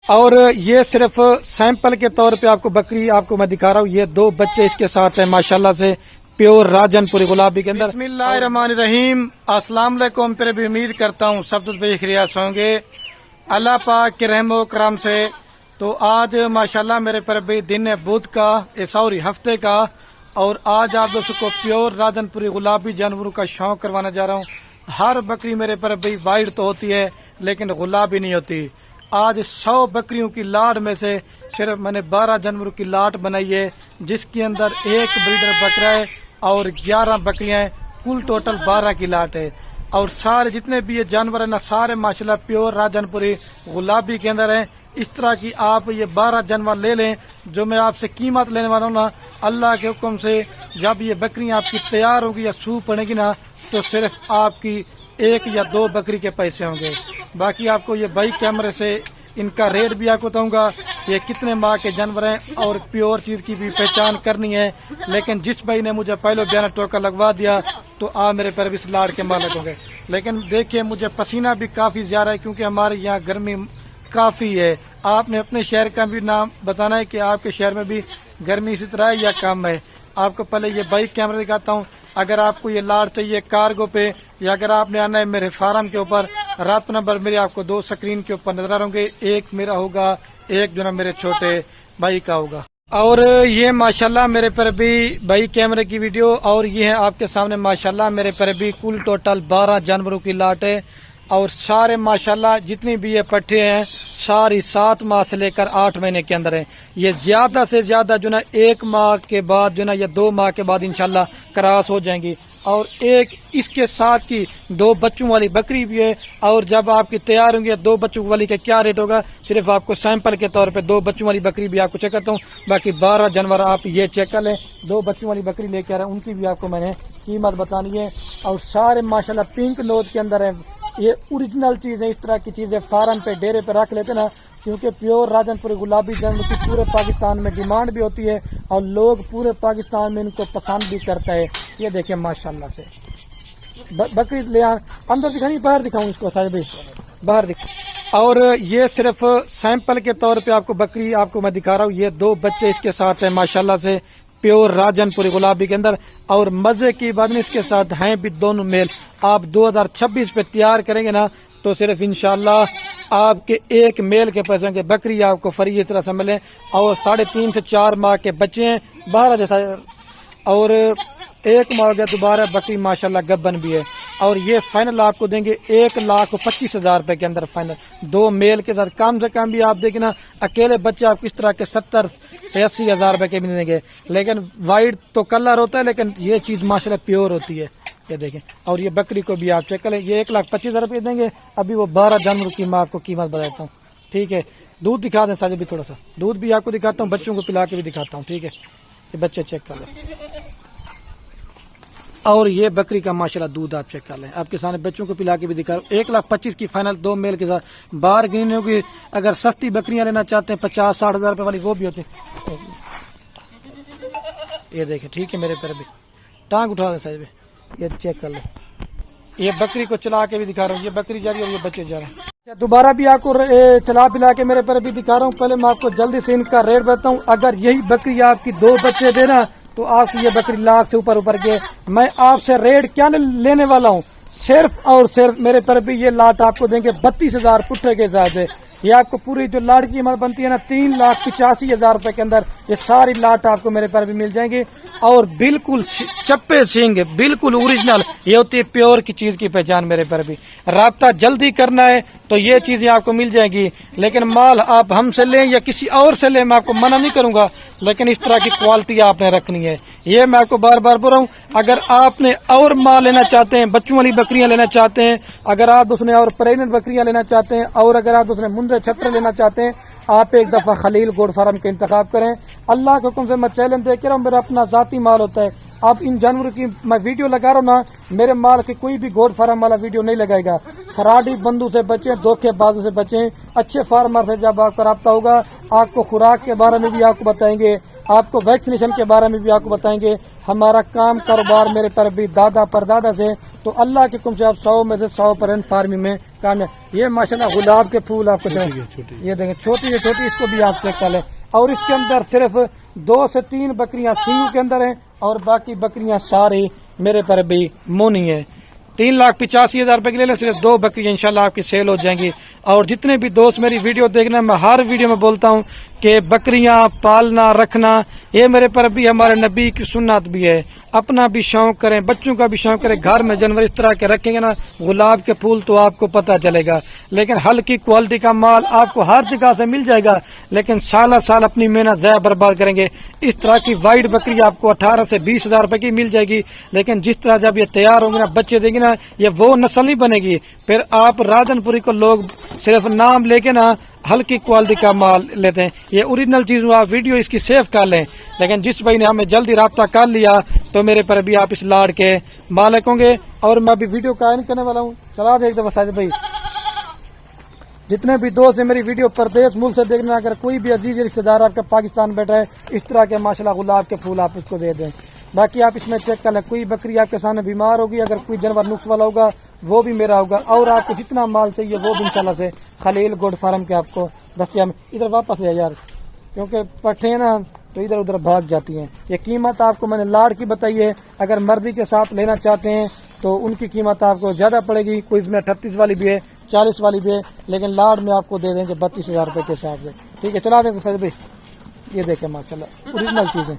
اور یہ صرف سیمپل کے طور پہ آپ کو بکری آپ کو میں دکھا رہا ہوں. یہ 2 بچے اس کے ساتھ ہیں ماشاءاللہ سے پیور راجن پوری گلابی کے اندر. بسم اللہ الرحمن الرحیم. السلام علیکم. پھر بھی امید کرتا ہوں سب تو بے خیریت ہوں گے اللہ پاک کے رحم و کرم سے. تو آج ماشاءاللہ میرے پر بھی دن ہے بدھ کا سوری ہفتے کا, اور آج آپ دوستوں کو پیور راجن پوری گلابی جانوروں کا شوق کروانا جا رہا ہوں. ہر بکری میرے پر بھی وائٹ تو ہوتی ہے لیکن گلابی نہیں ہوتی. آج 100 بکریوں کی لاٹ میں سے صرف میں نے 12 جانوروں کی لاٹ بنائی ہے, جس کے اندر ایک بریڈر بکرا ہے اور 11 بکریاں ہیں. کل ٹوٹل 12 کی لاٹ ہے. اور سارے جتنے بھی یہ جانور ہیں نا سارے ماشاءاللہ پیور راجن پوری گلابی کے اندر ہیں. اس طرح کی آپ یہ 12 جانور لے لیں. جو میں آپ سے قیمت لینے والا ہوں نا, اللہ کے حکم سے جب یہ بکریاں آپ کی تیار ہوگی یا سو پڑے گی نا تو صرف آپ کی 1 یا 2 بکری کے پیسے ہوں گے. باقی آپ کو یہ بائی کیمرے سے ان کا ریٹ بھی آپ کو بتاؤں گا, یہ کتنے ماہ کے جانور ہیں, اور پیور چیز کی بھی پہچان کرنی ہے. لیکن جس بھائی نے مجھے پہلے بیانہ ٹوکا لگوا دیا تو آپ میرے پر بھی اس لاٹ کے مالک ہوں گے. لیکن دیکھیے مجھے پسینہ بھی کافی زیادہ ہے کیونکہ ہمارے یہاں گرمی کافی ہے. آپ نے اپنے شہر کا بھی نام بتانا ہے کہ آپ کے شہر میں بھی گرمی اسی طرح ہے یا کم ہے. آپ کو پہلے یہ بائک کیمرہ دکھاتا ہوں. اگر آپ کو یہ لاٹ چاہیے کارگو پہ یا اگر آپ نے آنا ہے میرے فارم کے اوپر, رات نمبر میرے آپ کو 2 سکرین کے اوپر نظر آ رہے ہوں گے. ایک میرا ہوگا, ایک جو نا میرے چھوٹے بھائی کا ہوگا. اور یہ ماشاءاللہ میرے پر بھی بھائی کیمرے کی ویڈیو, اور یہ ہے آپ کے سامنے ماشاءاللہ میرے پر بھی کل ٹوٹل 12 جانوروں کی لاٹ ہے. اور سارے ماشاءاللہ جتنی بھی یہ پٹھے ہیں ساری 7 ماہ سے لے کر 8 مہینے کے اندر ہیں. یہ زیادہ سے زیادہ جو نا 1 ماہ کے بعد جو نا یا 2 ماہ کے بعد انشاءاللہ کراس ہو جائیں گی. اور ایک اس کے ساتھ کی 2 بچوں والی بکری بھی ہے. اور جب آپ کی تیار ہوں گی 2 بچوں والی کا کیا ریٹ ہوگا, صرف آپ کو سیمپل کے طور پہ 2 بچوں والی بکری بھی آپ کو چیک کرتا ہوں. باقی 12 جانور آپ یہ چیک کر لیں. 2 بچوں والی بکری لے کے آ رہے ہیں, ان کی بھی آپ کو میں نے قیمت بتانی ہے. اور سارے ماشاءاللہ پنک نوز کے اندر ہیں. یہ اوریجنل چیز ہے. اس طرح کی چیزیں فارم پہ ڈیرے پہ رکھ لیتے نا, کیونکہ پیور راجن پوری گلابی جانور کی پورے پاکستان میں ڈیمانڈ بھی ہوتی ہے اور لوگ پورے پاکستان میں ان کو پسند بھی کرتا ہے. یہ دیکھیں ماشاءاللہ سے بکری لے اندر دکھانی, باہر دکھاؤں اس کو صاحب, باہر دکھا. اور یہ صرف سیمپل کے طور پہ آپ کو بکری آپ کو میں دکھا رہا ہوں. یہ 2 بچے اس کے ساتھ ہیں ماشاءاللہ سے پیور راجن پوری گلابی کے اندر. اور مزے کی بات نہیں, اس کے ساتھ ہیں بھی دونوں میل. آپ 2026 پہ تیار کریں گے نا تو صرف انشاءاللہ آپ کے 1 میل کے پیسوں کے بکری آپ کو فری اس طرح سے ملے. اور 3.5 سے 4 ماہ کے بچے ہیں 12 جیسا, اور 1 ماہ ہو گیا دوبارہ بکری ماشاءاللہ گبن بھی ہے. اور یہ فائنل آپ کو دیں گے 1,25,000 روپے کے اندر فائنل 2 میل کے ساتھ. کم سے کم بھی آپ دیکھیں نا اکیلے بچے آپ کس طرح کے 70 سے 80,000 روپے کے بھی دیں گے. لیکن وائٹ تو کلر ہوتا ہے لیکن یہ چیز ماشاءاللہ پیور ہوتی ہے. یہ دیکھیں, اور یہ بکری کو بھی آپ چیک کریں. یہ 1,25,000 روپے دیں گے. ابھی وہ 12 جانوروں کی میں آپ کو قیمت بتاتا ہوں. ٹھیک ہے, دودھ دکھا دیں ساجد بھی, تھوڑا سا دودھ بھی آپ کو دکھاتا ہوں, بچوں کو پلا کے بھی دکھاتا ہوں. ٹھیک ہے, یہ بچے چیک کر لیں. اور یہ بکری کا ماشاءاللہ دودھ آپ چیک کر لیں. آپ کے سامنے بچوں کو پلا کے بھی دکھا رہا ہوں. 1,25,000 کی فائنل 2 میل کے ساتھ. باہر گرین ہوگی. اگر سستی بکریاں لینا چاہتے ہیں 50-60 روپے والی وہ بھی ہوتی ہیں. یہ دیکھیں, ٹھیک ہے, میرے پر بھی ٹانگ اٹھا دیں صاحب, یہ چیک کر لیں. یہ بکری کو چلا کے بھی دکھا رہا ہوں. یہ بکری جا رہی ہے اور یہ بچے جا رہے ہیں. دوبارہ بھی آپ کو چلا پلا کے میرے پر بھی دکھا رہا ہوں. پہلے میں آپ کو جلدی سے ان کا ریٹ بتاتا ہوں. اگر یہی بکری آپ کی 2 بچے دے نا تو آپ کی یہ بکری لاکھ سے اوپر کے. میں آپ سے ریٹ کیا لینے والا ہوں, صرف اور صرف میرے پر بھی یہ لاٹ آپ کو دیں گے 32,000 پٹھے کے حساب سے. یہ آپ کو پوری جو لاٹ کی قیمت بنتی ہے نا 3,85,000 روپے کے اندر یہ ساری لاٹ آپ کو میرے پر بھی مل جائیں گی. اور بالکل چپے سینگ, بالکل اوریجنل, یہ ہوتی ہے پیور کی چیز کی پہچان. میرے پر بھی رابطہ جلدی کرنا ہے تو یہ چیزیں آپ کو مل جائیں گی. لیکن مال آپ ہم سے لیں یا کسی اور سے لیں میں آپ کو منع نہیں کروں گا, لیکن اس طرح کی کوالٹی آپ نے رکھنی ہے. یہ میں آپ کو بار بار بول رہا ہوں. اگر آپ نے اور مال لینا چاہتے ہیں, بچوں والی بکریاں لینا چاہتے ہیں, اگر آپ اس نے اور پریگننٹ بکریاں لینا چاہتے ہیں, اور اگر آپ اس نے منڈے چھتر لینا چاہتے ہیں, آپ ایک دفعہ خلیل گوڈ فارم کا انتخاب کریں. اللہ کے حکم سے میں چیلنج دے کے رہا ہوں, میرا اپنا ذاتی مال ہوتا ہے. اب ان جانوروں کی میں ویڈیو لگا رہا ہوں نا, میرے مال کی کوئی بھی گوڈ فارم والا ویڈیو نہیں لگائے گا. فراڈی بندوں سے بچیں, دھوکے بازوں سے بچیں. اچھے فارمر سے جب آپ کا رابطہ ہوگا, آپ کو خوراک کے بارے میں بھی آپ کو بتائیں گے, آپ کو ویکسینیشن کے بارے میں بھی آپ کو بتائیں گے, ہمارا کام کاروبار میرے پر بھی دادا پردادا سے، تو اللہ کے حکم سے آپ 100 میں سے 100% فارمنگ میں کامیاب۔ یہ ماشاءاللہ گلاب کے پھول آپ کو یہ دیکھیں، چھوٹی سے چھوٹی، اس کو بھی آپ چیک کر لیں۔ اور اس کے اندر صرف 2 سے 3 بکریاں سنگو کے اندر ہیں، اور باقی بکریاں ساری میرے پر بھی مونی ہے۔ 3,85,000 روپے کے لے لیں، صرف 2 بکریاں انشاءاللہ آپ کی سیل ہو جائیں گی۔ اور جتنے بھی دوست میری ویڈیو دیکھنا، میں ہر ویڈیو میں بولتا ہوں کہ بکریاں پالنا رکھنا یہ میرے پر بھی ہمارے نبی کی سنت بھی ہے۔ اپنا بھی شوق کریں، بچوں کا بھی شوق کریں، گھر میں جانور اس طرح کے رکھیں گے نا، گلاب کے پھول تو آپ کو پتہ چلے گا۔ لیکن ہلکی کوالٹی کا مال آپ کو ہر جگہ سے مل جائے گا، لیکن سالہ سال اپنی محنت ضائع برباد کریں گے۔ اس طرح کی وائٹ بکری آپ کو 18 سے 20,000 روپے کی مل جائے گی، لیکن جس طرح جب یہ تیار ہوں گے نا، بچے دیں گے نا، یہ وہ نسل نہیں بنے گی۔ پھر آپ راجن پوری کو لوگ صرف نام لے کے نا ہلکی کوالٹی کا مال لیتے ہیں۔ یہ اوریجنل چیز ہوا، ویڈیو اس کی سیو کر لیں۔ لیکن جس بھائی نے ہمیں جلدی رابطہ کر لیا تو میرے پر بھی آپ اس لاڈ کے مالک ہوں گے۔ اور میں ابھی ویڈیو قائم کرنے والا ہوں، چلا دے ایک دفعہ ساجد بھائی۔ جتنے بھی دوست ہیں میری ویڈیو پردیس ملک سے دیکھنا، اگر کوئی بھی عزیز رشتہ دار آپ کا پاکستان بیٹھا ہے، اس طرح کے ماشاءاللہ گلاب کے پھول آپ اس کو دے دیں۔ باقی آپ اس میں چیک کر لیں، کوئی بکری آپ کے سامنے بیمار ہوگی، اگر کوئی جانور نقص والا ہوگا وہ بھی میرا ہوگا، اور آپ کو جتنا مال چاہیے وہ بھی انشاءاللہ سے خلیل گوڈ فارم کے آپ کو دستیاب۔ ادھر واپس لے یار، کیونکہ پٹھے نا تو ادھر ادھر بھاگ جاتی ہیں۔ یہ قیمت آپ کو میں نے لاڈ کی بتائی ہے، اگر مرضی کے ساتھ لینا چاہتے ہیں تو ان کی قیمت آپ کو زیادہ پڑے گی، کوئی اس میں 38 والی بھی ہے، 40 والی بھی ہے، لیکن لاڈ میں آپ کو دے دیں گے 32,000 روپے کے حساب سے۔ ٹھیک ہے، چلا دیں تو سر بھائی، یہ دیکھیں ماشاءاللہ اوریجنل چیزیں۔